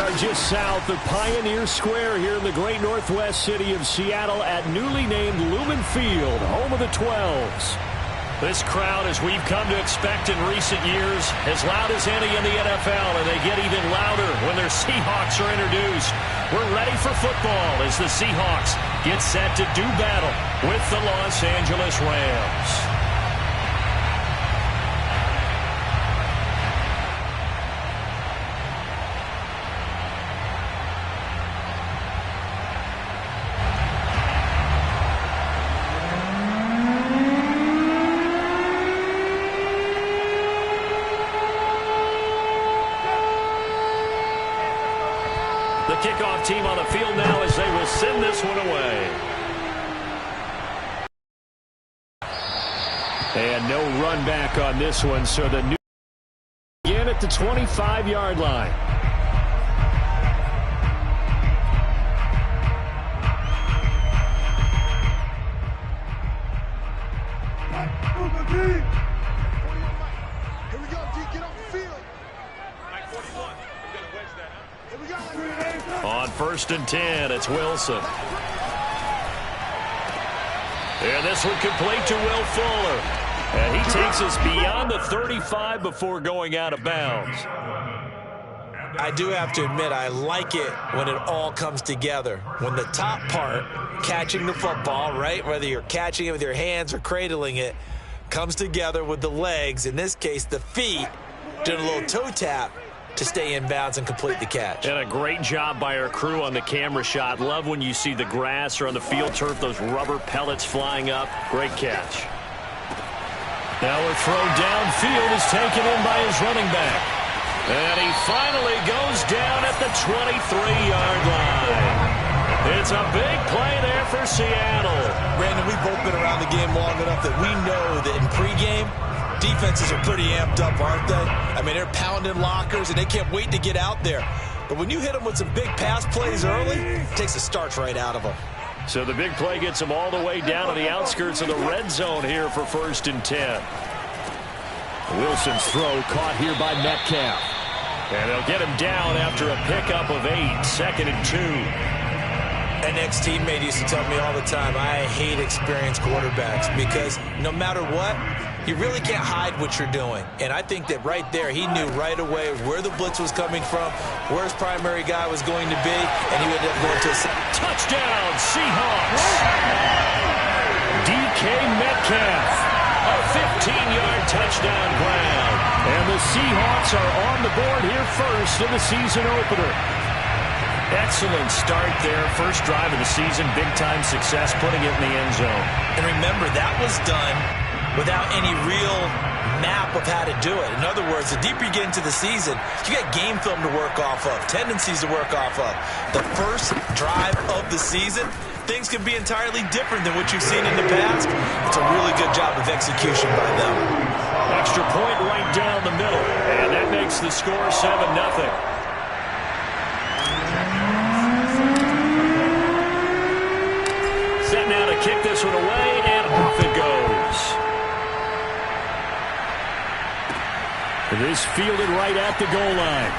are just south of Pioneer Square here in the great northwest city of Seattle at newly named Lumen Field, home of the 12s. This crowd, as we've come to expect in recent years, as loud as any in the NFL, and they get even louder when their Seahawks are introduced. We're ready for football as the Seahawks get set to do battle with the Los Angeles Rams. Kickoff team on the field now as they will send this one away. And no run back on this one, so the new again at the 25-yard line. Here we go, D, get off the field. 41. We're going to wedge that, huh? Here we go. On 1st and 10, it's Wilson. And this one complete to Will Fuller. And he takes us beyond the 35 before going out of bounds. I do have to admit, I like it when it all comes together. When the top part, catching the football, right, whether you're catching it with your hands or cradling it, comes together with the legs, in this case the feet, doing a little toe tap to stay in bounds and complete the catch. And a great job by our crew on the camera shot. Love when you see the grass or on the field turf, those rubber pellets flying up. Great catch. Now a throw downfield is taken in by his running back. And he finally goes down at the 23-yard line. It's a big play there for Seattle. Brandon, we've both been around the game long enough that we know that in pregame, defenses are pretty amped up, aren't they? I mean, they're pounding lockers, and they can't wait to get out there. But when you hit them with some big pass plays early, it takes the starch right out of them. So the big play gets them all the way down to the outskirts of the red zone here for 1st and 10. Wilson's throw caught here by Metcalf. And they'll get him down after a pickup of 8, 2nd and 2. An ex-teammate used to tell me all the time, I hate experienced quarterbacks because no matter what, you really can't hide what you're doing. And I think that right there, he knew right away where the blitz was coming from, where his primary guy was going to be, and he would end up going to a touchdown, Seahawks. DK Metcalf, a 15-yard touchdown grab. And the Seahawks are on the board here first in the season opener. Excellent start there. First drive of the season, big-time success, putting it in the end zone. And remember, that was done without any real map of how to do it. In other words, the deeper you get into the season, you got game film to work off of, tendencies to work off of. The first drive of the season, things can be entirely different than what you've seen in the past. It's a really good job of execution by them. Extra point right down the middle, and that makes the score 7-0. Set now to kick this one away, and off it goes. It is fielded right at the goal line.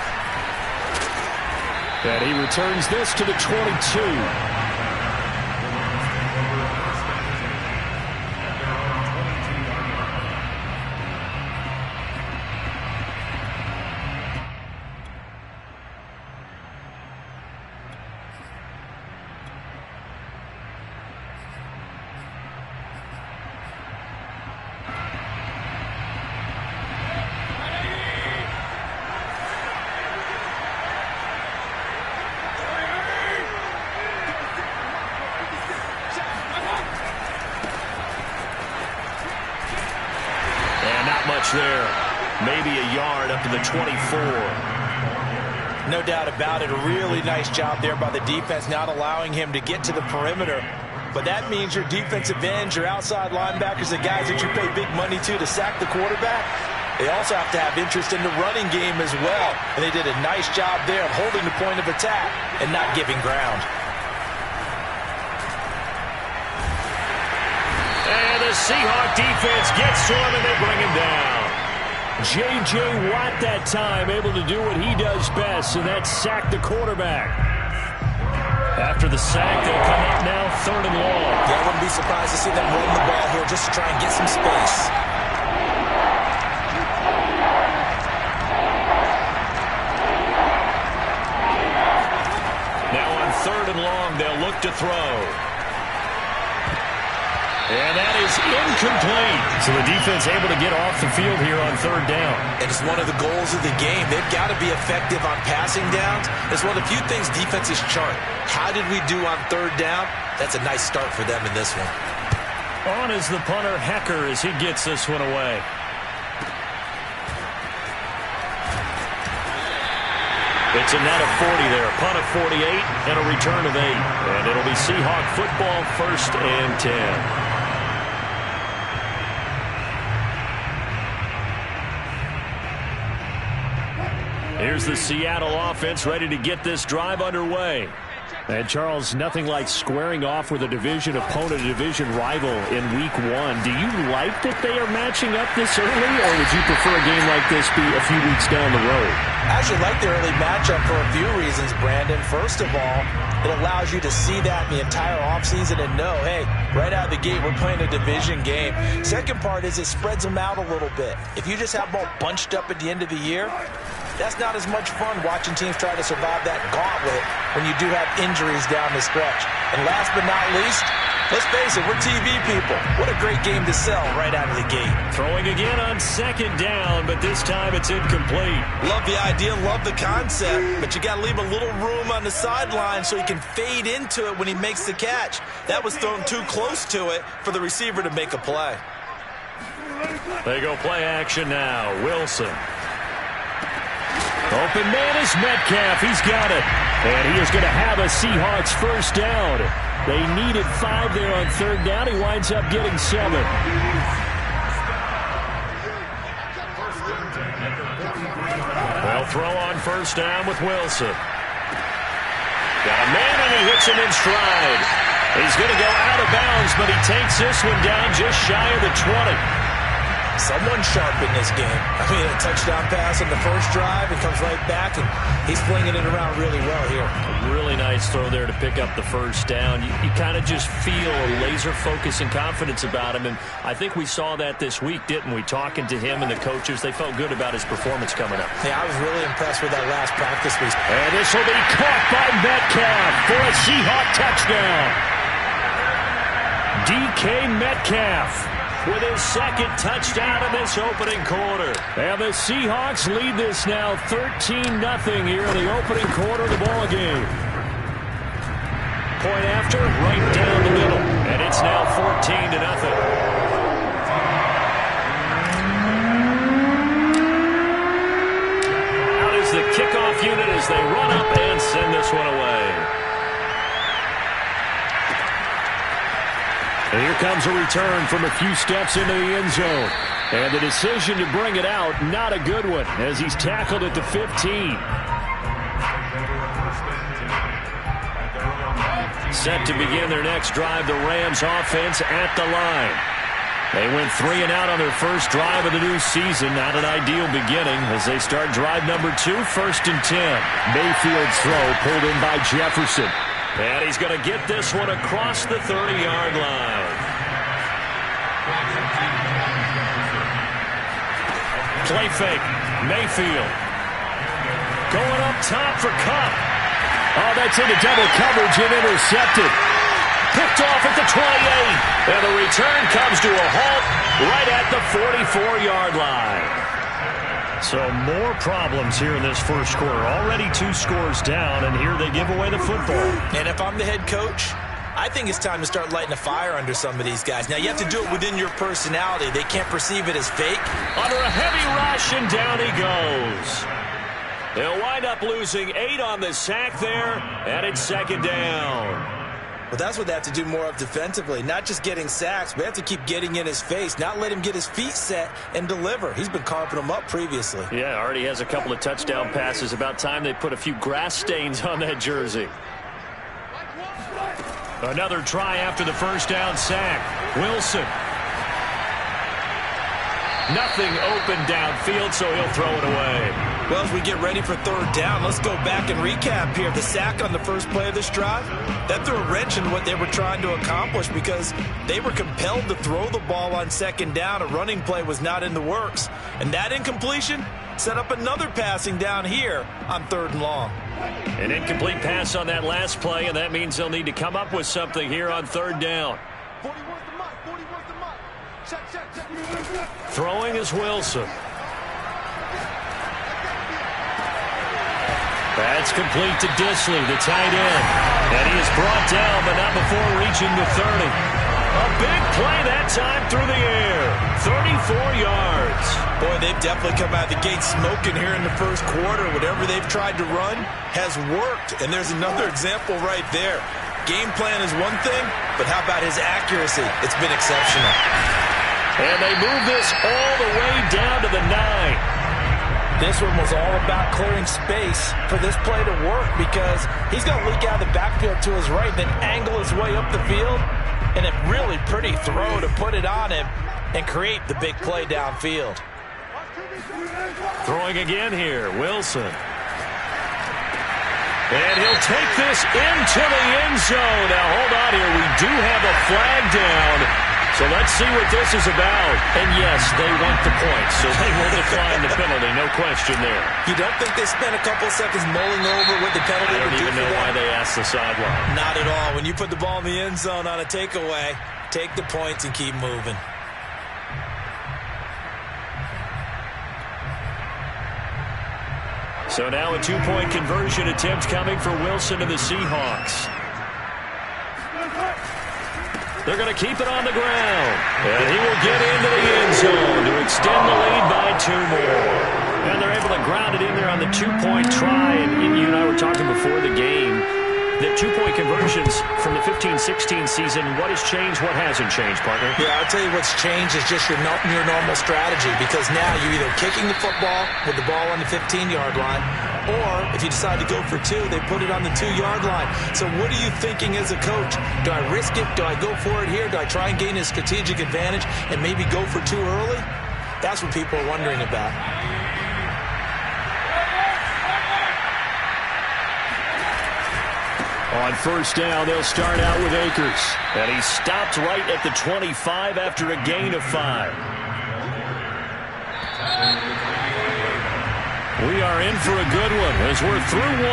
And he returns this to the 22. There, maybe a yard up to the 24. No doubt about it. A really nice job there by the defense, not allowing him to get to the perimeter. But that means your defensive ends, your outside linebackers, the guys that you pay big money to sack the quarterback, they also have to have interest in the running game as well. And they did a nice job there of holding the point of attack and not giving ground. And the Seahawk defense gets to him, and they bring him down. J.J. Watt that time able to do what he does best, and that's sack the quarterback. After the sack, they'll come up now 3rd and long. Yeah, I wouldn't be surprised to see them run the ball here just to try and get some space. Now on 3rd and long, they'll look to throw. And that is incomplete. So the defense able to get off the field here on 3rd down. And it's one of the goals of the game. They've got to be effective on passing downs. It's one of the few things defenses chart. How did we do on 3rd down? That's a nice start for them in this one. On is the punter, Hecker, as he gets this one away. It's a net of 40 there, a punt of 48, and a return of 8. And it'll be Seahawk football, 1st and 10. Here's the Seattle offense ready to get this drive underway. And, Charles, nothing like squaring off with a division opponent, a division rival in Week 1. Do you like that they are matching up this early, or would you prefer a game like this be a few weeks down the road? I actually like the early matchup for a few reasons, Brandon. First of all, it allows you to see that in the entire offseason and know, hey, right out of the gate, we're playing a division game. Second part is it spreads them out a little bit. If you just have them all bunched up at the end of the year, that's not as much fun watching teams try to survive that gauntlet when you do have injuries down the stretch. And last but not least, let's face it, we're TV people. What a great game to sell right out of the gate. Throwing again on 2nd down, but this time it's incomplete. Love the idea, love the concept, but you got to leave a little room on the sideline so he can fade into it when he makes the catch. That was thrown too close to it for the receiver to make a play. They go play action now. Wilson. Open man is Metcalf. He's got it. And he is going to have a Seahawks 1st down. They needed 5 there on 3rd down. He winds up getting 7. They'll throw on 1st down with Wilson. Got a man, and he hits him in stride. He's going to go out of bounds, but he takes this one down just shy of the 20. Someone sharp in this game. I mean, a touchdown pass on the first drive. It comes right back, and he's flinging it around really well here. A really nice throw there to pick up the 1st down. You kind of just feel a laser focus and confidence about him, and I think we saw that this week, didn't we? Talking to him and the coaches, they felt good about his performance coming up. Yeah, I was really impressed with that last practice week. And this will be caught by Metcalf for a Seahawk touchdown. DK Metcalf with his 2nd touchdown in this opening quarter. And the Seahawks lead this now 13-0 here in the opening quarter of the ball game. Point after, right down the middle. And it's now 14-0. Out is the kickoff unit as they run up and send this one away. And here comes a return from a few steps into the end zone. And the decision to bring it out, not a good one, as he's tackled at the 15. Set to begin their next drive, the Rams offense at the line. They went 3 and out on their first drive of the new season. Not an ideal beginning as they start drive number 2, 1st and 10. Mayfield's throw pulled in by Jefferson. And he's going to get this one across the 30-yard line. Play fake. Mayfield. Going up top for Kupp. Oh, that's into double coverage and intercepted. Picked off at the 28. And the return comes to a halt right at the 44-yard line. So more problems here in this first quarter. Already 2 scores down, and here they give away the football. And if I'm the head coach, I think it's time to start lighting a fire under some of these guys. Now, you have to do it within your personality. They can't perceive it as fake. Under a heavy rush, and down he goes. They'll wind up losing 8 on the sack there, and it's 2nd down. Well, that's what they have to do more of defensively. Not just getting sacks, but they have to keep getting in his face, not let him get his feet set and deliver. He's been carving them up previously. Yeah, already has a couple of touchdown passes. About time they put a few grass stains on that jersey. Another try after the 1st down sack. Wilson. Nothing open downfield, so he'll throw it away. Well, as we get ready for third down, let's go back and recap here. The sack on the first play of this drive, that threw a wrench in what they were trying to accomplish because they were compelled to throw the ball on second down. A running play was not in the works. And that incompletion set up another passing down here on third and long. An incomplete pass on that last play, and that means they'll need to come up with something here on third down. 40 was the mark. 40 was the mark. Check. Throwing is Wilson. That's complete to Dissly, the tight end. And he is brought down, but not before reaching the 30. A big play that time through the air. 34 yards. Boy, they've definitely come out of the gate smoking here in the first quarter. Whatever they've tried to run has worked. And there's another example right there. Game plan is one thing, but how about his accuracy? It's been exceptional. And they move this all the way down to the 9. This one was all about clearing space for this play to work because he's going to leak out of the backfield to his right, then angle his way up the field, and a really pretty throw to put it on him and create the big play downfield. Throwing again here, Wilson. And he'll take this into the end zone. Now, hold on here. We do have a flag down. So let's see what this is about. And yes, they want the points, so they will decline the penalty. No question there. You don't think they spent a couple seconds mulling over what the penalty would do for them? I don't even know why they asked the sideline. Not at all. When you put the ball in the end zone on a takeaway, take the points and keep moving. So now a two-point conversion attempt coming for Wilson and the Seahawks. They're going to keep it on the ground. And he will get into the end zone to extend the lead by 2 more. And they're able to ground it in there on the two-point try. And you and I were talking before the game. The two-point conversions from the 15-16 season, what has changed, what hasn't changed, partner? Yeah, I'll tell you what's changed is just your normal strategy, because now you're either kicking the football with the ball on the 15-yard line, or if you decide to go for 2, they put it on the 2-yard line. So what are you thinking as a coach? Do I risk it? Do I go for it here? Do I try and gain a strategic advantage and maybe go for 2 early? That's what people are wondering about. On first down, they'll start out with Akers. And he stopped right at the 25 after a gain of 5. We are in for a good one as we're through 1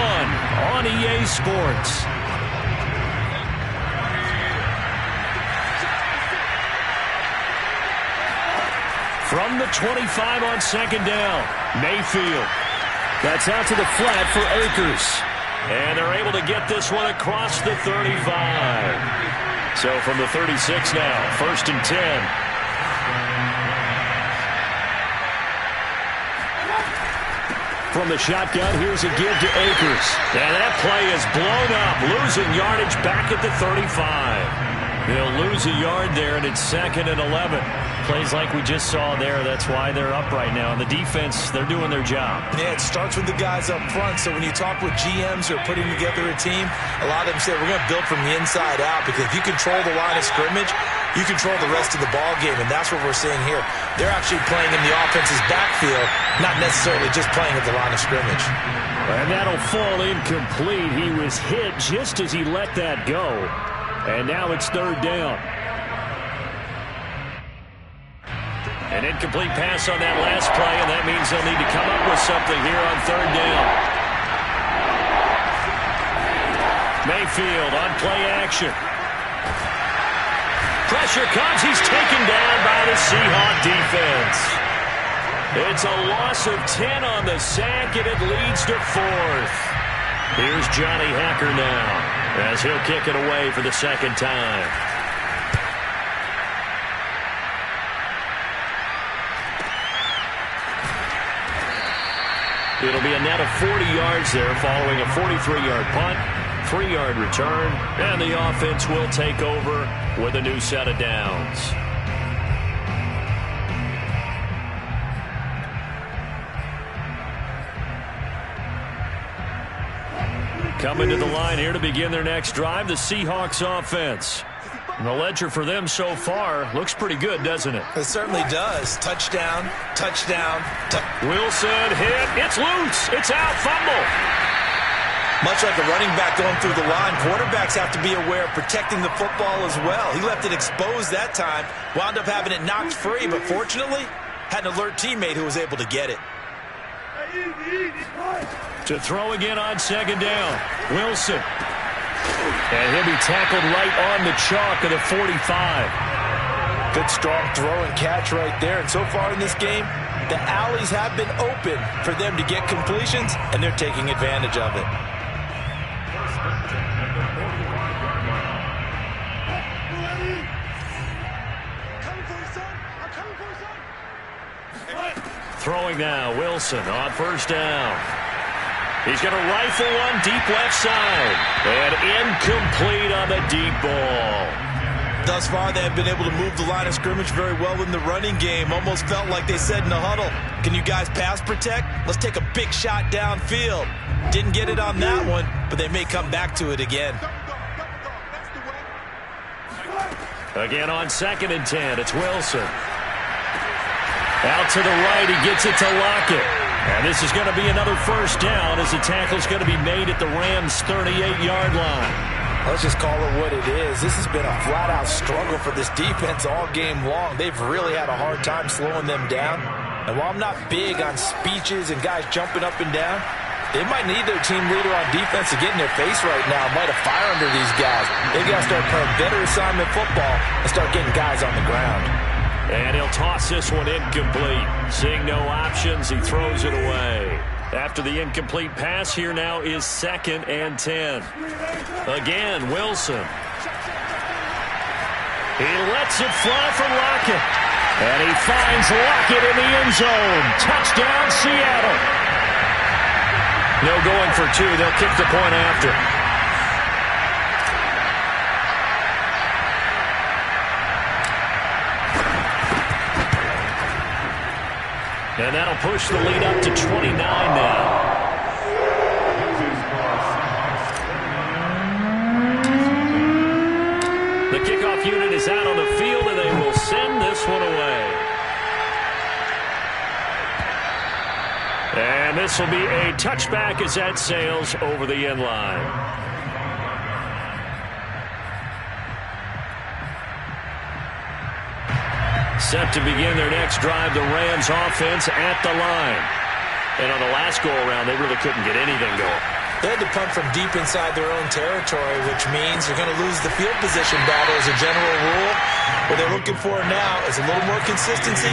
on EA Sports. From the 25 on second down, Mayfield. That's out to the flat for Akers. And they're able to get this one across the 35. So from the 36 now, 1st and 10. From the shotgun, here's a give to Akers. And that play is blown up, losing yardage back at the 35. They'll lose a yard there, and it's 2nd and 11. Plays like we just saw there, that's why they're up right now. And the defense, they're doing their job. Yeah, it starts with the guys up front. So when you talk with GMs who are putting together a team, a lot of them say we're going to build from the inside out, because if you control the line of scrimmage, you control the rest of the ball game, and that's what we're seeing here. They're actually playing in the offense's backfield, not necessarily just playing at the line of scrimmage. And that'll fall incomplete. He was hit just as he let that go. And now it's 3rd down. An incomplete pass on that last play, and that means they'll need to come up with something here on 3rd down. Mayfield on play action. Pressure comes. He's taken down by the Seahawk defense. It's a loss of 10 on the sack, and it leads to 4th. Here's Johnny Hacker now, as he'll kick it away for the 2nd time. It'll be a net of 40 yards there following a 43-yard punt, 3-yard return, and the offense will take over with a new set of downs. Coming to the line here to begin their next drive, the Seahawks offense. And the ledger for them so far looks pretty good, doesn't it? It certainly does. Touchdown, touchdown. Wilson hit. It's loose. It's out. Fumble. Much like a running back going through the line, quarterbacks have to be aware of protecting the football as well. He left it exposed that time, wound up having it knocked free, but fortunately had an alert teammate who was able to get it. To throw again on second down. Wilson. And he'll be tackled right on the chalk of the 45. Good, strong throw and catch right there. And so far in this game, the alleys have been open for them to get completions, and they're taking advantage of it. Throwing now, Wilson on first down. He's going to rifle one deep left side. And incomplete on the deep ball. Thus far, they have been able to move the line of scrimmage very well in the running game. Almost felt like they said in the huddle, can you guys pass protect? Let's take a big shot downfield. Didn't get it on that one, but they may come back to it again. Again on 2nd and 10, it's Wilson. Out to the right, he gets it to Lockett. And this is going to be another first down as the tackle's going to be made at the Rams' 38-yard line. Let's just call it what it is. This has been a flat-out struggle for this defense all game long. They've really had a hard time slowing them down. And while I'm not big on speeches and guys jumping up and down, they might need their team leader on defense to get in their face right now, light a fire under these guys. They've got to start playing better assignment football and start getting guys on the ground. And he'll toss this one incomplete. Seeing no options, he throws it away. After the incomplete pass, here now is 2nd and 10. Again, Wilson. He lets it fly from Lockett. And he finds Lockett in the end zone. Touchdown, Seattle. No going for two. They'll kick the point after. And that'll push the lead up to 29 now. The kickoff unit is out on the field, and they will send this one away. And this will be a touchback as that sails over the end line. Set to begin their next drive, the Rams offense at the line. And on the last go-around, they really couldn't get anything going. They had to punt from deep inside their own territory, which means they're going to lose the field position battle as a general rule. What they're looking for now is a little more consistency,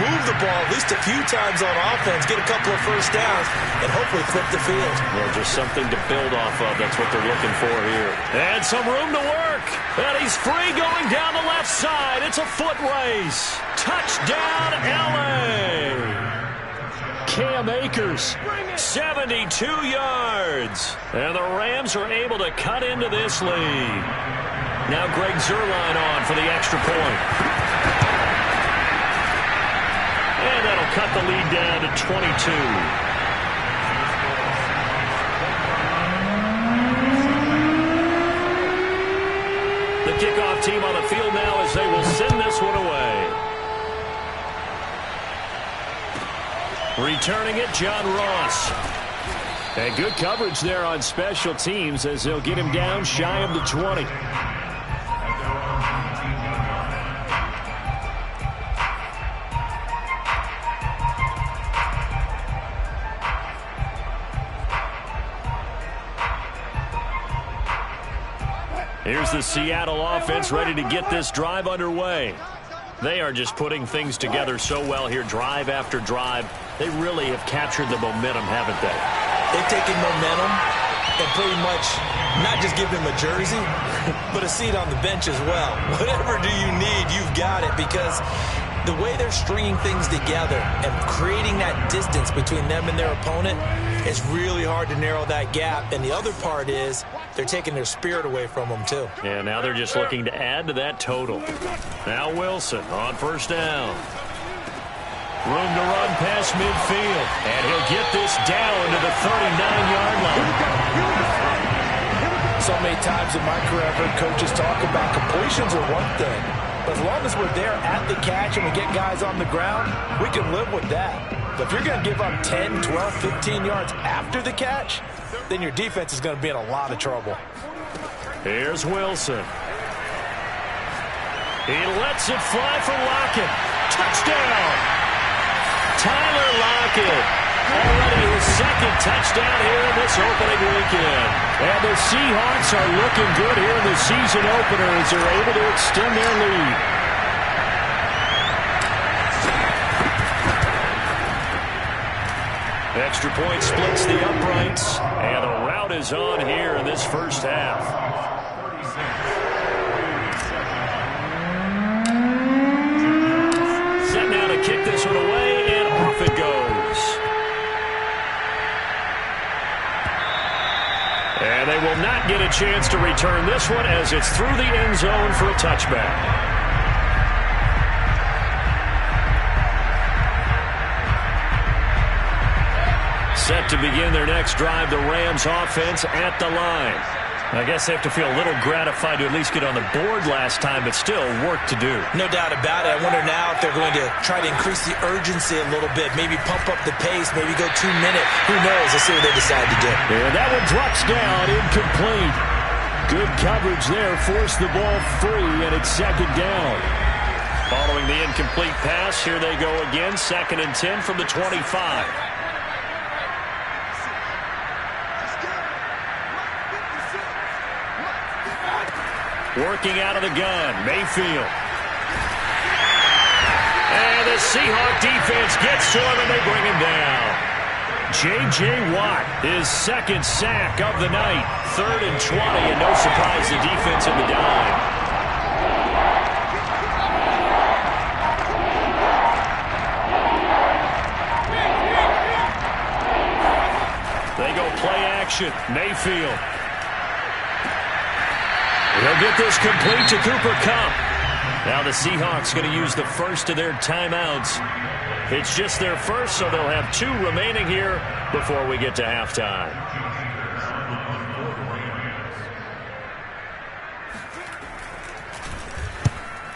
move the ball at least a few times on offense, get a couple of first downs, and hopefully flip the field. Well, just something to build off of. That's what they're looking for here. And some room to work. And he's free going down the left side. It's a foot race. Touchdown, L.A. Cam Akers, 72 yards. And the Rams are able to cut into this lead. Now Greg Zuerlein on for the extra point. And that'll cut the lead down to 22. The kickoff team on the field now as they will send this one away. Returning it, John Ross. And good coverage there on special teams as they'll get him down shy of the 20. Here's the Seattle offense ready to get this drive underway. They are just putting things together so well here, drive after drive. They really have captured the momentum, haven't they? They've taken momentum and pretty much not just give him a jersey, but a seat on the bench as well. Whatever do you need, you've got it, because the way they're stringing things together and creating that distance between them and their opponent, it's really hard to narrow that gap. And the other part is they're taking their spirit away from them, too. Yeah, now they're just looking to add to that total. Now Wilson on first down. Room to run past midfield. And he'll get this down to the 39-yard line. So many times in my career, I've heard coaches talk about completions are one thing. But as long as we're there at the catch and we get guys on the ground, we can live with that. But if you're going to give up 10, 12, 15 yards after the catch, then your defense is going to be in a lot of trouble. Here's Wilson. He lets it fly for Lockett. Touchdown! Tyler Lockett. Already his second touchdown here in this opening weekend. And the Seahawks are looking good here in the season opener as they're able to extend their lead. Extra point splits the uprights. And the route is on here in this first half. Set now to kick this one away, and off it goes. And they will not get a chance to return this one as it's through the end zone for a touchback. Set to begin their next drive, the Rams offense at the line. I guess they have to feel a little gratified to at least get on the board last time, but still work to do. No doubt about it. I wonder now if they're going to try to increase the urgency a little bit, maybe pump up the pace, maybe go 2 minutes. Who knows? Let's see what they decide to do. And that one drops down, incomplete. Good coverage there, forced the ball free, and it's second down. Following the incomplete pass, here they go again, 2nd and 10 from the 25. Working out of the gun, Mayfield. And the Seahawk defense gets to him, and they bring him down. J.J. Watt, his second sack of the night. 3rd and 20, and no surprise, the defense in the dime. They go play action, Mayfield. He'll get this complete to Cooper Kupp. Now the Seahawks going to use the first of their timeouts. It's just their first, so they'll have 2 remaining here before we get to halftime.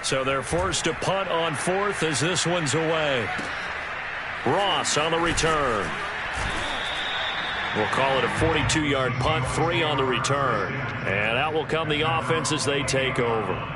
So they're forced to punt on 4th as this one's away. Ross on the return. We'll call it a 42-yard punt, 3 on the return. And out will come the offense as they take over.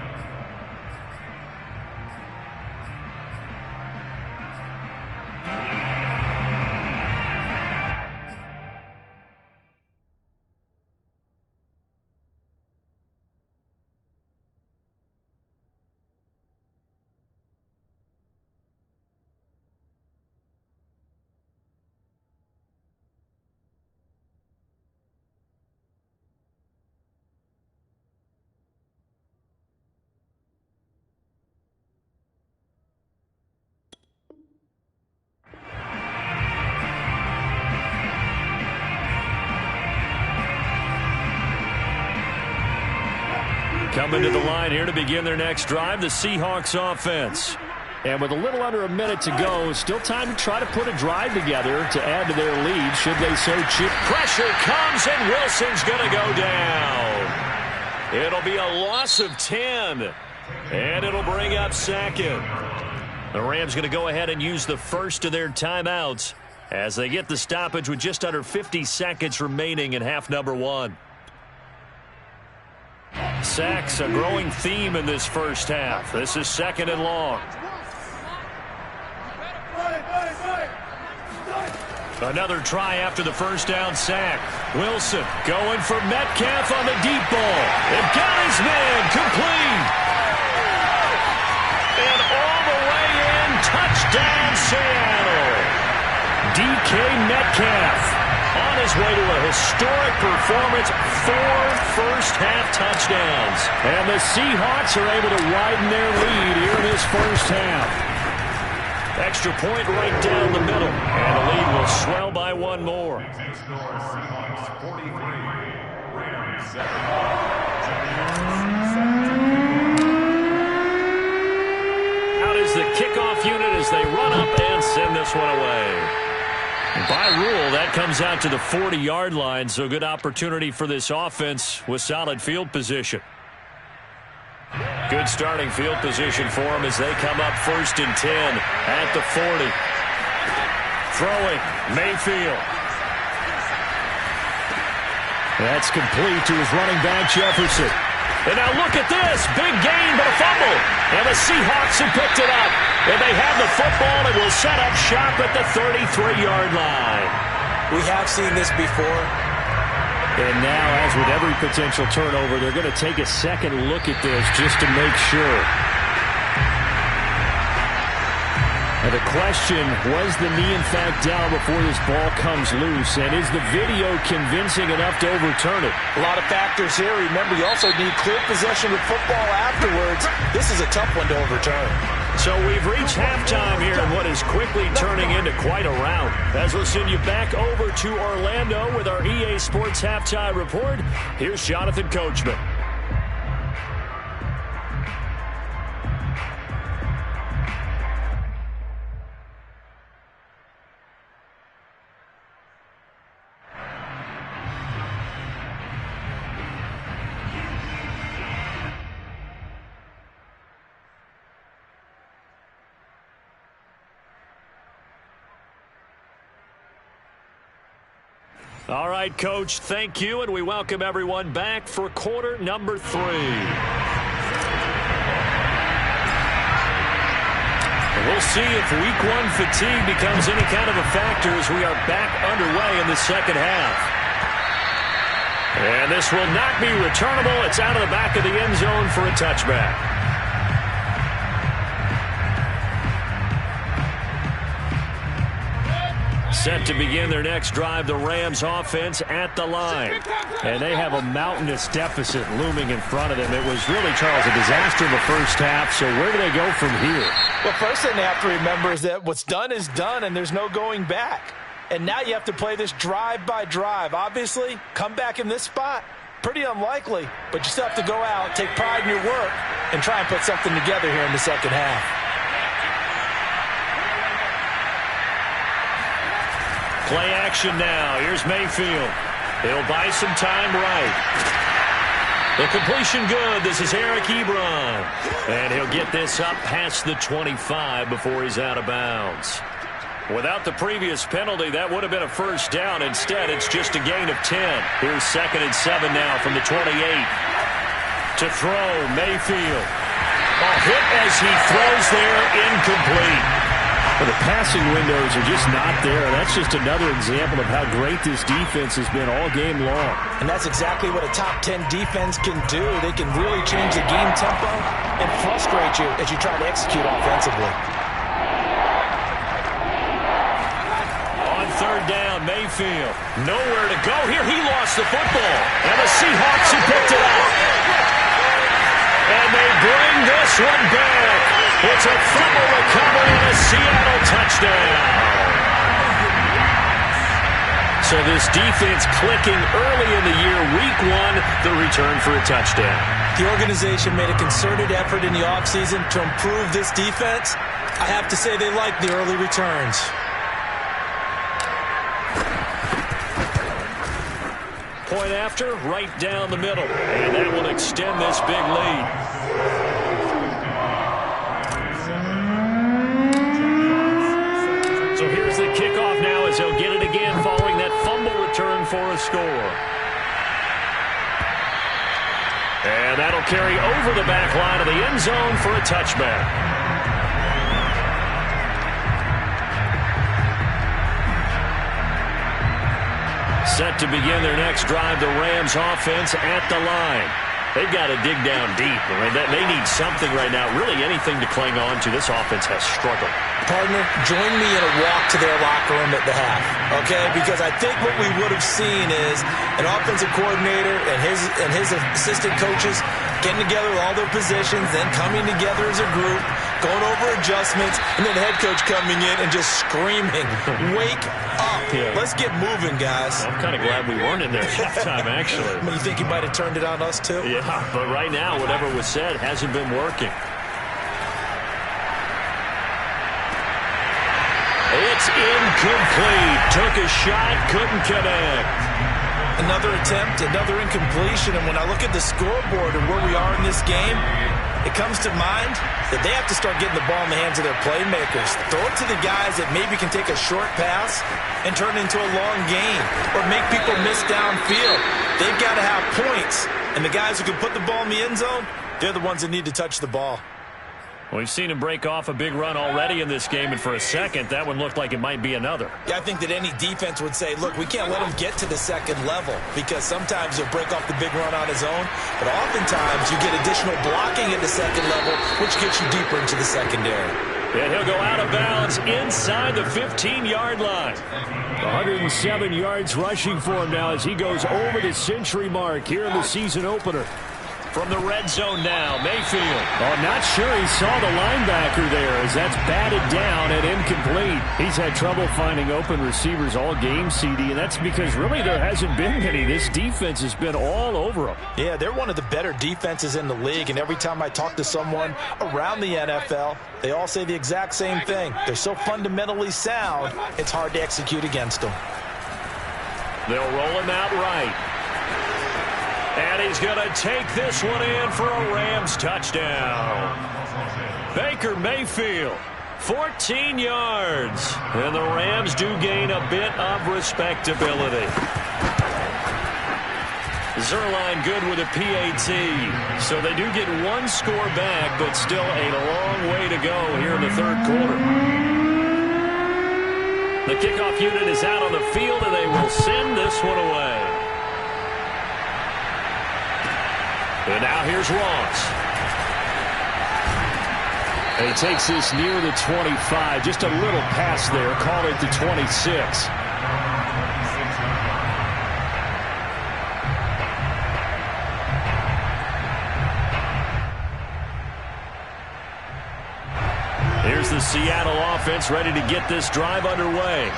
Coming to the line here to begin their next drive, the Seahawks offense. And with a little under a minute to go, still time to try to put a drive together to add to their lead, should they so choose. Pressure comes, and Wilson's going to go down. It'll be a loss of 10, and it'll bring up 2nd. The Rams going to go ahead and use the first of their timeouts as they get the stoppage with just under 50 seconds remaining in half number 1. Sacks, a growing theme in this first half. This is 2nd and long. Another try after the first down sack. Wilson going for Metcalf on the deep ball. And got his man complete. And all the way in, touchdown Seattle. DK Metcalf on his way to a historic performance, 4 first-half touchdowns. And the Seahawks are able to widen their lead here in this first half. Extra point right down the middle, and the lead will swell by 1 more. Out is the kickoff unit as they run up and send this one away. By rule, that comes out to the 40-yard line, so good opportunity for this offense with solid field position. Good starting field position for them as they come up 1st and 10 at the 40. Throwing, Mayfield. That's complete to his running back, Jefferson. And now look at this. Big gain, but a fumble. And the Seahawks have picked it up. And they have the football and will set up shop at the 33-yard line. We have seen this before. And now, as with every potential turnover, they're going to take a second look at this just to make sure. And the question, was the knee in fact down before this ball comes loose? And is the video convincing enough to overturn it? A lot of factors here. Remember, you also need clear possession with football afterwards. This is a tough one to overturn. So we've reached halftime here in what is quickly turning into quite a rout. As we'll send you back over to Orlando with our EA Sports Halftime Report, here's Jonathan Coachman. All right, Coach, thank you, and we welcome everyone back for quarter number 3. And we'll see if week 1 fatigue becomes any kind of a factor as we are back underway in the second half. And this will not be returnable. It's out of the back of the end zone for a touchback. Set to begin their next drive, the Rams offense at the line. And they have a mountainous deficit looming in front of them. It was really, Charles, a disaster in the first half. So where do they go from here? Well, first thing they have to remember is that what's done is done, and there's no going back. And now you have to play this drive by drive. Obviously, come back in this spot, pretty unlikely. But you still have to go out, take pride in your work, and try and put something together here in the second half. Play action now. Here's Mayfield. He'll buy some time right. The completion good. This is Eric Ebron. And he'll get this up past the 25 before he's out of bounds. Without the previous penalty, that would have been a first down. Instead, it's just a gain of 10. Here's 2nd and 7 now from the 28. To throw, Mayfield. A hit as he throws there, incomplete. Well, the passing windows are just not there. That's just another example of how great this defense has been all game long. And that's exactly what a top 10 defense can do. They can really change the game tempo and frustrate you as you try to execute offensively. On 3rd down, Mayfield. Nowhere to go here. He lost the football. And the Seahawks have picked it up. And they bring this one back. It's a fumble recovery and a Seattle touchdown. So this defense clicking early in the year, week 1, the return for a touchdown. The organization made a concerted effort in the offseason to improve this defense. I have to say they like the early returns. Point after, right down the middle. And that will extend this big lead. So here's the kickoff now as they'll get it again following that fumble return for a score. And that'll carry over the back line of the end zone for a touchback. Set to begin their next drive, the Rams offense at the line. They've got to dig down deep. I mean, they need something right now, really anything to cling on to. This offense has struggled. Partner, join me in a walk to their locker room at the half, okay? Because I think what we would have seen is an offensive coordinator and his assistant coaches getting together with all their positions, then coming together as a group, going over adjustments, and then the head coach coming in and just screaming, wake up. Yeah. Let's get moving, guys. I'm kind of glad we weren't in there at halftime, actually. I mean, you think he might have turned it on us, too? Yeah, but right now, whatever was said hasn't been working. It's Incomplete. Took a shot, couldn't connect. Another attempt, another incompletion. And when I look at the scoreboard and where we are in this game, it comes to mind that they have to start getting the ball in the hands of their playmakers. Throw it to the guys that maybe can take a short pass and turn it into a long gain or make people miss downfield. They've got to have points. And the guys who can put the ball in the end zone, they're the ones that need to touch the ball. We've seen him break off a big run already in this game, and for a second, that one looked like it might be another. Yeah, I think that any defense would say, look, we can't let him get to the second level because sometimes he'll break off the big run on his own, but oftentimes you get additional blocking at the second level, which gets you deeper into the secondary. And he'll go out of bounds inside the 15-yard line. 107 yards rushing for him now as he goes over the century mark here in the season opener. From the red zone now, Mayfield. Oh, not sure he saw the linebacker there as that's batted down and incomplete. He's had trouble finding open receivers all game, CD, and that's because really there hasn't been many. This defense has been all over them. Yeah, they're one of the better defenses in the league, and every time I talk to someone around the NFL, they all say the exact same thing. They're so fundamentally sound, it's hard to execute against them. They'll roll him out right. And he's going to take this one in for a Rams touchdown. Baker Mayfield, 14 yards. And the Rams do gain a bit of respectability. Zuerlein good with a PAT. So they do get one score back, but still a long way to go here in the third quarter. The kickoff unit is out on the field, and they will send this one away. And now here's Ross. And he takes this near the 25. Just a little pass there. Call it the 26. Here's the Seattle offense ready to get this drive underway.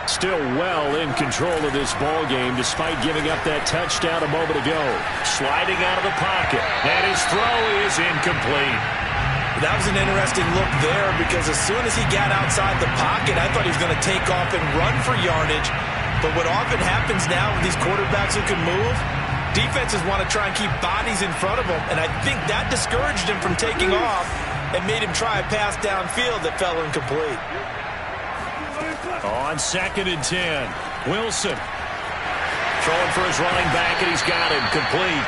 Still well in control of this ball game despite giving up that touchdown a moment ago. Sliding out of the pocket. And his throw is incomplete. That was an interesting look there because as soon as he got outside the pocket, I thought he was going to take off and run for yardage. But what often happens now with these quarterbacks who can move, defenses want to try and keep bodies in front of them. And I think that discouraged him from taking off and made him try a pass downfield that fell incomplete. On 2nd and 10, Wilson throwing for his running back, and he's got him complete.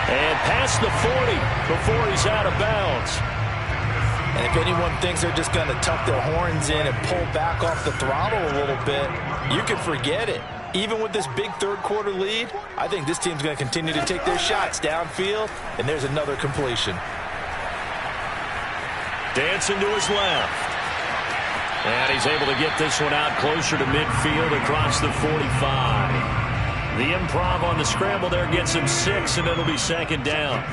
And past the 40 before he's out of bounds. And if anyone thinks they're just going to tuck their horns in and pull back off the throttle a little bit, you can forget it. Even with this big third quarter lead, I think this team's going to continue to take their shots downfield, and there's another completion. Dancing to his left. And he's able to get this one out closer to midfield across the 45. The improv on the scramble there gets him 6, and it'll be 2nd down.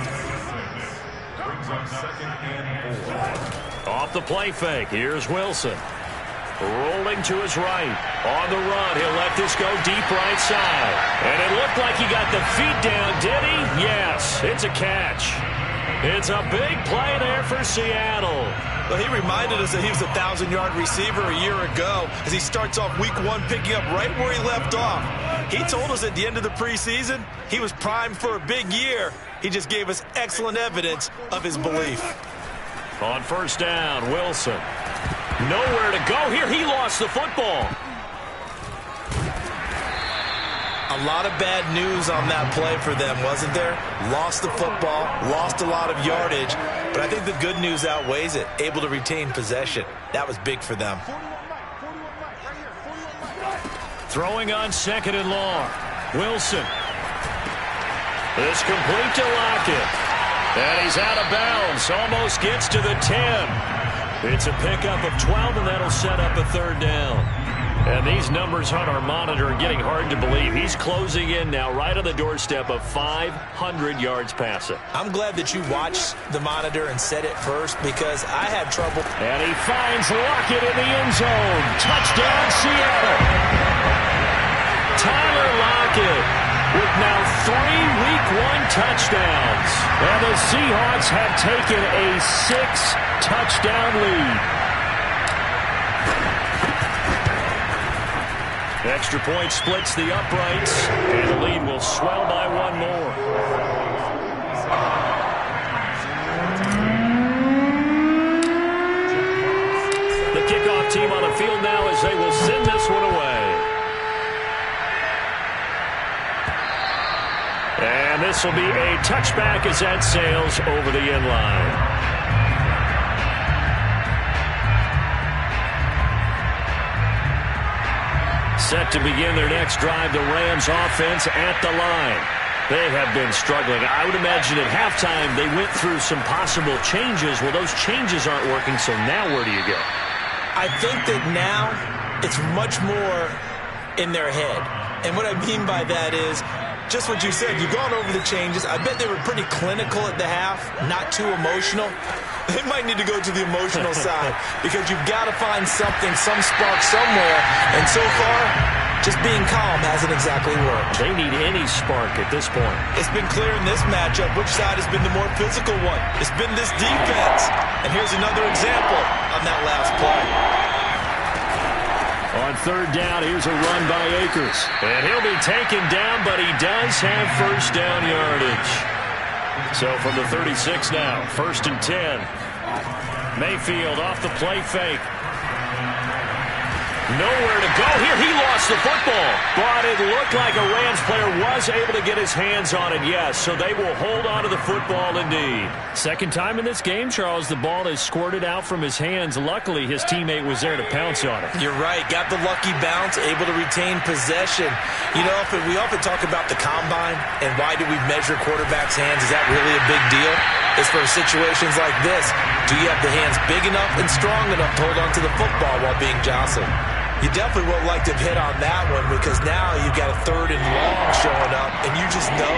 Off the play fake, here's Wilson. Rolling to his right. On the run, he'll let this go deep right side. And it looked like he got the feet down, did he? Yes, it's a catch. It's a big play there for Seattle. Well, he reminded us that he was a 1,000-yard receiver a year ago as he starts off week 1 picking up right where he left off. He told us at the end of the preseason he was primed for a big year. He just gave us excellent evidence of his belief. On 1st down, Wilson. Nowhere to go here. He lost the football. A lot of bad news on that play for them, wasn't there? Lost the football, lost a lot of yardage, but I think the good news outweighs it. Able to retain possession. That was big for them. Throwing on 2nd and long. Wilson. This complete to Lockett. And he's out of bounds. Almost gets to the 10. It's a pickup of 12, and that'll set up a 3rd down. And these numbers on our monitor are getting hard to believe. He's closing in now right on the doorstep of 500 yards passing. I'm glad that you watched the monitor and said it first because I had trouble. And he finds Lockett in the end zone. Touchdown, Seattle. Tyler Lockett with now 3 Week 1 touchdowns. And the Seahawks have taken a 6-touchdown lead. Extra point splits the uprights, and the lead will swell by one more. The kickoff team on the field now as they will send this one away. And this will be a touchback as that sails over the end line. Set to begin their next drive, the Rams offense at the line. They have been struggling. I would imagine at halftime they went through some possible changes. Well, those changes aren't working, so now where do you go? I think that now it's much more in their head. And what I mean by that is just what you said. You've gone over the changes. I bet they were pretty clinical at the half, not too emotional. They might need to go to the emotional side because you've got to find something, some spark somewhere. And so far, just being calm hasn't exactly worked. They need any spark at this point. It's been clear in this matchup which side has been the more physical one. It's been this defense. And here's another example on that last play. On third down, here's a run by Akers. And he'll be taken down, but he does have first down yardage. So from the 36 now, 1st and 10. Mayfield off the play fake. Nowhere to go here. He lost the football. But it looked like a Rams player was able to get his hands on it, yes. So they will hold on to the football indeed. Second time in this game, Charles, the ball is squirted out from his hands. Luckily, his teammate was there to pounce on it. You're right. Got the lucky bounce, able to retain possession. You know, we often talk about the combine and why do we measure quarterbacks' hands. Is that really a big deal? It's for situations like this. Do you have the hands big enough and strong enough to hold on to the football while being jostled? You definitely would like to have hit on that one because now you've got a 3rd and long showing up, and you just know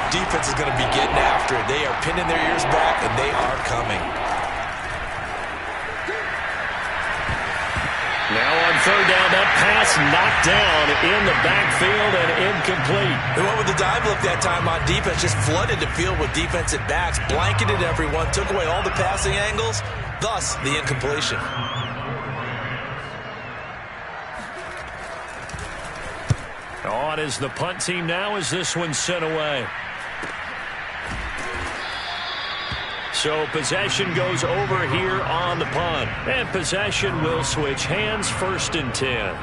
defense is going to be getting after it. They are pinning their ears back, and they are coming. Now on third down, that pass knocked down in the backfield and incomplete. They went with the dive look that time on defense, just flooded the field with defensive backs, blanketed everyone, took away all the passing angles, thus the incompletion. On is the punt team now as this one's sent away. So possession goes over here on the punt. And possession will switch hands, 1st and 10.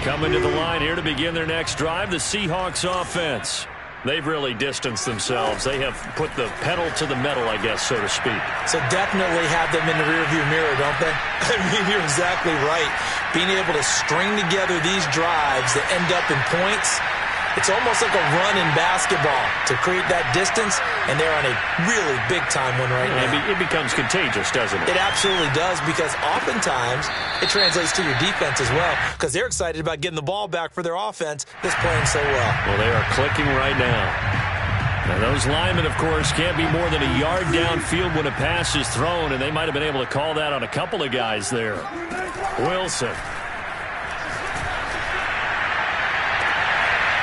Coming to the line here to begin their next drive, the Seahawks offense. They've really distanced themselves. They have put the pedal to the metal, I guess, so to speak. So definitely have them in the rearview mirror, don't they? I mean, you're exactly right. Being able to string together these drives that end up in points, it's almost like a run in basketball to create that distance, and they're on a really big-time one right now. It becomes contagious, doesn't it? It absolutely does, because oftentimes it translates to your defense as well, because they're excited about getting the ball back for their offense that's playing so well. Well, they are clicking right now. Now, those linemen, of course, can't be more than a yard downfield when a pass is thrown, and they might have been able to call that on a couple of guys there. Wilson.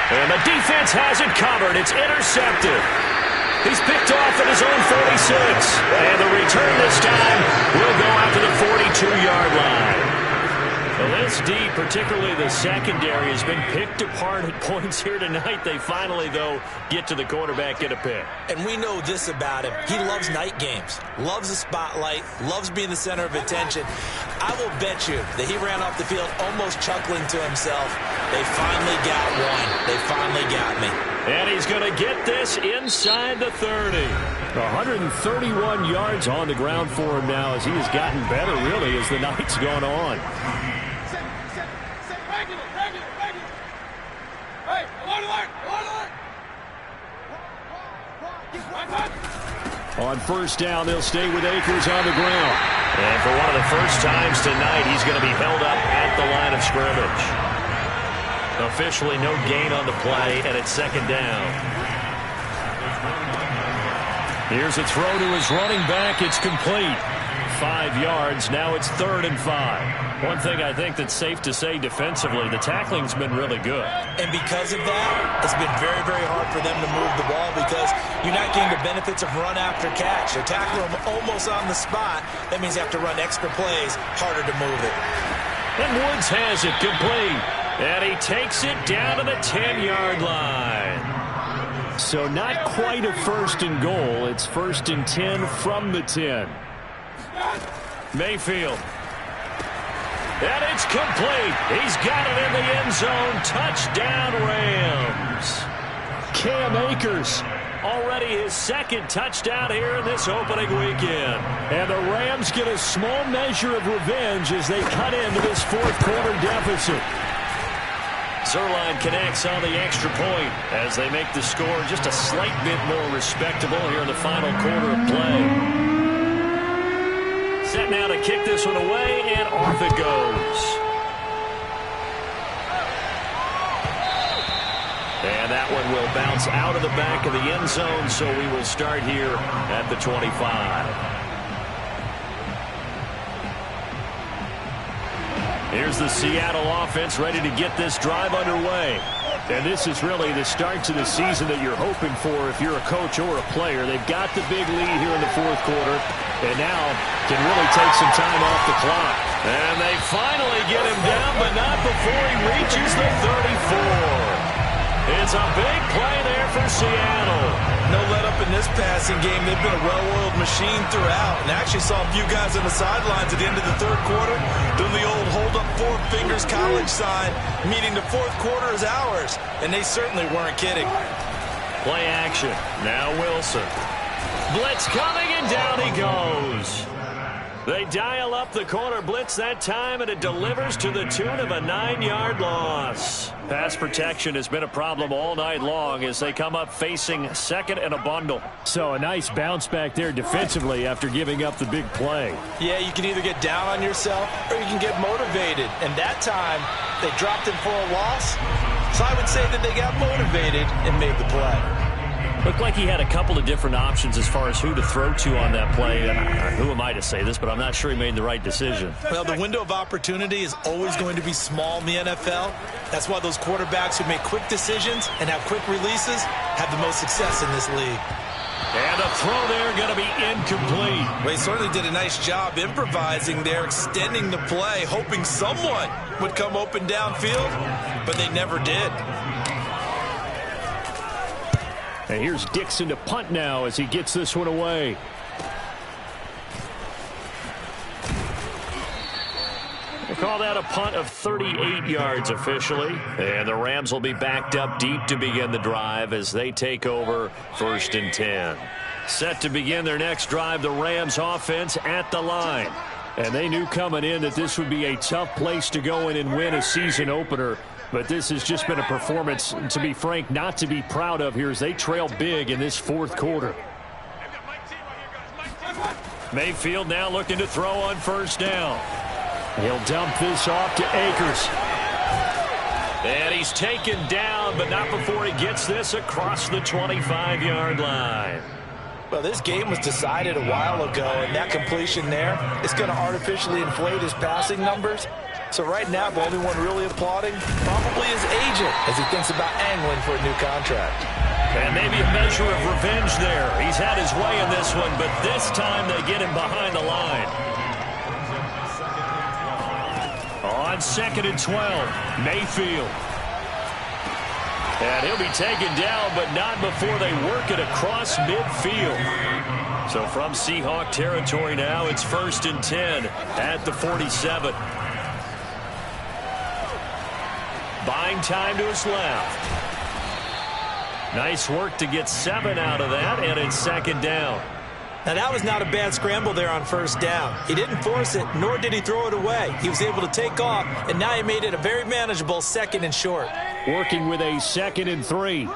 And the defense has it covered. It's intercepted. He's picked off at his own 46. And the return this time will go out to the 42-yard line. Well, this D, particularly the secondary, has been picked apart at points here tonight. They finally, though, get to the quarterback, get a pick. And we know this about him. He loves night games, loves the spotlight, loves being the center of attention. I will bet you that he ran off the field almost chuckling to himself. They finally got one. They finally got me. And he's going to get this inside the 30. 131 yards on the ground for him now as he has gotten better, really, as the night's gone on. On first down, they'll stay with Akers on the ground. And for one of the first times tonight, he's going to be held up at the line of scrimmage. Officially no gain on the play, and it's 2nd down. Here's a throw to his running back. It's complete. 5 yards. Now it's 3rd and 5. One thing I think that's safe to say defensively, the tackling's been really good. And because of that, it's been very, very hard for them to move the ball because you're not getting the benefits of run after catch. They're tackling them almost on the spot. That means you have to run extra plays, harder to move it. And Woods has it complete. And he takes it down to the 10-yard line. So not quite a 1st and goal. It's 1st and 10 from the 10. Mayfield. And it's complete. He's got it in the end zone. Touchdown, Rams. Cam Akers. Already his 2nd touchdown here in this opening weekend. And the Rams get a small measure of revenge as they cut into this 4th quarter deficit. Zuerlein connects on the extra point as they make the score just a slight bit more respectable here in the final quarter of play. Set now to kick this one away, and off it goes. And that one will bounce out of the back of the end zone, so we will start here at the 25. Here's the Seattle offense ready to get this drive underway. And this is really the start to the season that you're hoping for if you're a coach or a player. They've got the big lead here in the 4th quarter and now can really take some time off the clock. And they finally get him down, but not before he reaches the 34. It's a big play there for Seattle. No let up in this passing game. They've been a well-oiled machine throughout. And actually saw a few guys on the sidelines at the end of the 3rd quarter doing the old hold up 4 fingers college sign, meaning the 4th quarter is ours. And they certainly weren't kidding. Play action. Now Wilson. Blitz coming, and down he goes. They dial up the corner blitz that time, and it delivers to the tune of a 9-yard loss. Pass protection has been a problem all night long as they come up facing 2nd and a bundle. So a nice bounce back there defensively after giving up the big play. Yeah, you can either get down on yourself or you can get motivated. And that time, they dropped him for a loss. So I would say that they got motivated and made the play. Looked like he had a couple of different options as far as who to throw to on that play. And who am I to say this, but I'm not sure he made the right decision. Well, the window of opportunity is always going to be small in the NFL. That's why those quarterbacks who make quick decisions and have quick releases have the most success in this league. And the throw there going to be incomplete. Well, he certainly did a nice job improvising there, extending the play, hoping someone would come open downfield, but they never did. And here's Dixon to punt now as he gets this one away. They call that a punt of 38 yards officially. And the Rams will be backed up deep to begin the drive as they take over 1st and 10. Set to begin their next drive, the Rams offense at the line. And they knew coming in that this would be a tough place to go in and win a season opener. But this has just been a performance, to be frank, not to be proud of here as they trail big in this 4th quarter. Mayfield now looking to throw on 1st down. He'll dump this off to Akers. And he's taken down, but not before he gets this across the 25-yard line. Well, this game was decided a while ago, and that completion there is going to artificially inflate his passing numbers. So right now, the only one really applauding probably his agent as he thinks about angling for a new contract. And maybe a measure of revenge there. He's had his way in this one, but this time they get him behind the line. On 2nd and 12, Mayfield. And he'll be taken down, but not before they work it across midfield. So from Seahawk territory now, it's 1st and 10 at the 47. Buying time to his left. Nice work to get 7 out of that, and it's 2nd down. Now, that was not a bad scramble there on 1st down. He didn't force it, nor did he throw it away. He was able to take off, and now he made it a very manageable 2nd and short. Working with a 2nd and 3.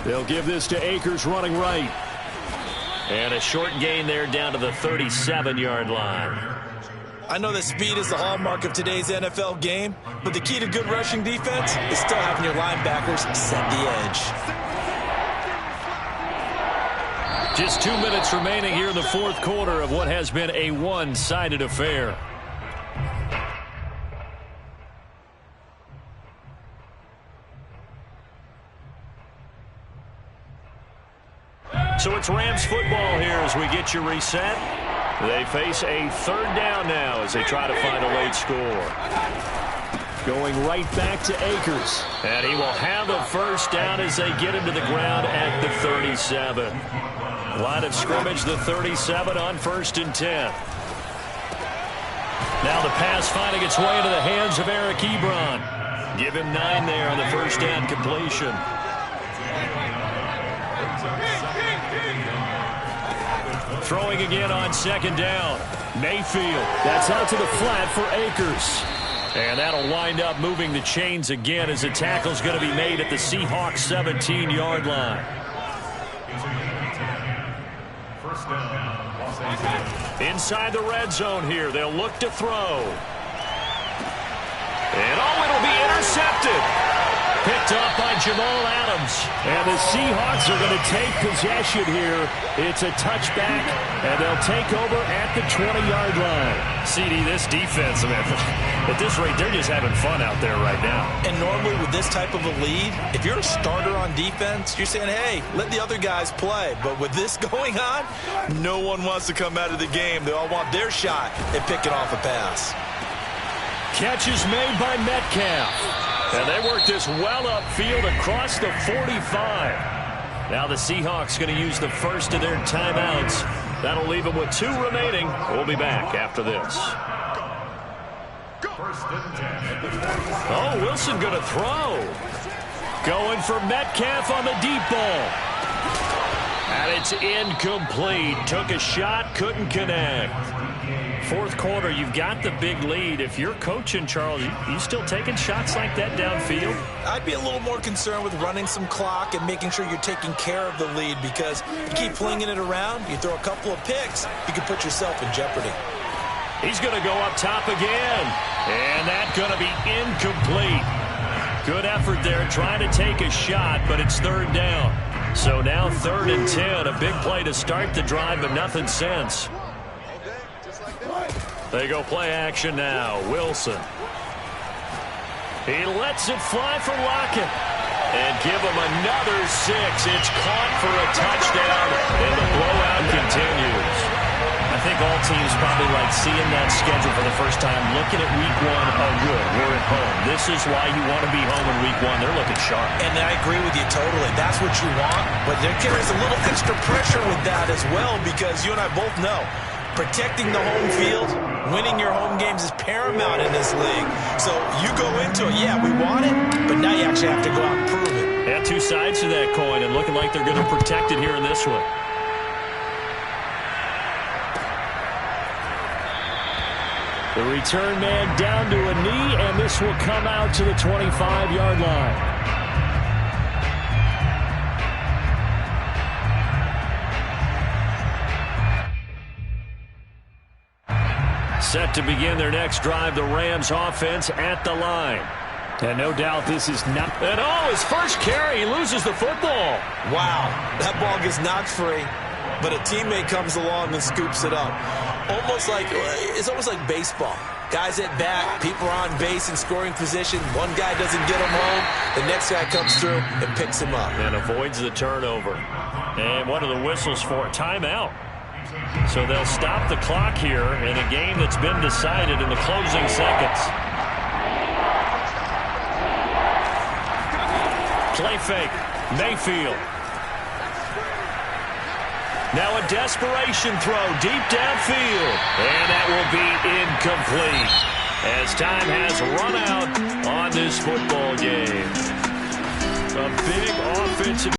They'll give this to Akers running right. And a short gain there down to the 37-yard line. I know that speed is the hallmark of today's NFL game, but the key to good rushing defense is still having your linebackers set the edge. Just 2 minutes remaining here in the fourth quarter of what has been a one-sided affair. So it's Rams football here as we get you reset. They face a third down now as they try to find a late score. Going right back to Akers. And he will have a first down as they get him to the ground at the 37. Line of scrimmage, the 37 on 1st and 10. Now the pass finding its way into the hands of Eric Ebron. Give him 9 there on the first down completion. Throwing again on 2nd down. Mayfield. That's out to the flat for Akers. And that'll wind up moving the chains again as the tackle's going to be made at the Seahawks 17-yard line. Inside the red zone here. They'll look to throw. And it'll be intercepted. Picked up by Jamal Adams. And the Seahawks are going to take possession here. It's a touchback, and they'll take over at the 20-yard line. CD, this defense, at this rate, they're just having fun out there right now. And normally with this type of a lead, if you're a starter on defense, you're saying, hey, let the other guys play. But with this going on, no one wants to come out of the game. They all want their shot at picking off a pass. Catch is made by Metcalf. And they work this well upfield across the 45. Now the Seahawks going to use the first of their timeouts. That'll leave them with 2 remaining. We'll be back after this. Oh, Wilson going to throw. Going for Metcalf on the deep ball. And it's incomplete. Took a shot, couldn't connect. Fourth quarter, you've got the big lead. If you're coaching, Charles, you still taking shots like that downfield? I'd be a little more concerned with running some clock and making sure you're taking care of the lead, because you keep flinging it around, you throw a couple of picks, you can put yourself in jeopardy. He's going to go up top again. And that's going to be incomplete. Good effort there trying to take a shot, but it's 3rd down. So now 3rd and 10. A big play to start the drive, but nothing since. They go play action now. Wilson. He lets it fly for Lockett. And give him another 6. It's caught for a touchdown, and the blowout continues. I think all teams probably like seeing that schedule for the first time, looking at week 1. Oh, good, we're at home. This is why you want to be home in week 1. They're looking sharp. And I agree with you totally. That's what you want, but there carries a little extra pressure with that as well, because you and I both know protecting the home field, winning your home games is paramount in this league. So you go into it, yeah, we want it, but now you actually have to go out and prove it. Yeah, 2 sides to that coin, and looking like they're going to protect it here in this one. The return man down to a knee, and this will come out to the 25-yard line. Set to begin their next drive, the Rams offense at the line. And no doubt this is not... And his first carry, he loses the football. Wow, that ball gets knocked free, but a teammate comes along and scoops it up. It's almost like baseball. Guys at bat, people are on base in scoring position. One guy doesn't get him home, the next guy comes through and picks him up. And avoids the turnover. And what are the whistles for? Timeout. So they'll stop the clock here in a game that's been decided in the closing seconds. Play fake. Mayfield. Now a desperation throw deep downfield. And that will be incomplete as time has run out on this football game. A big offensive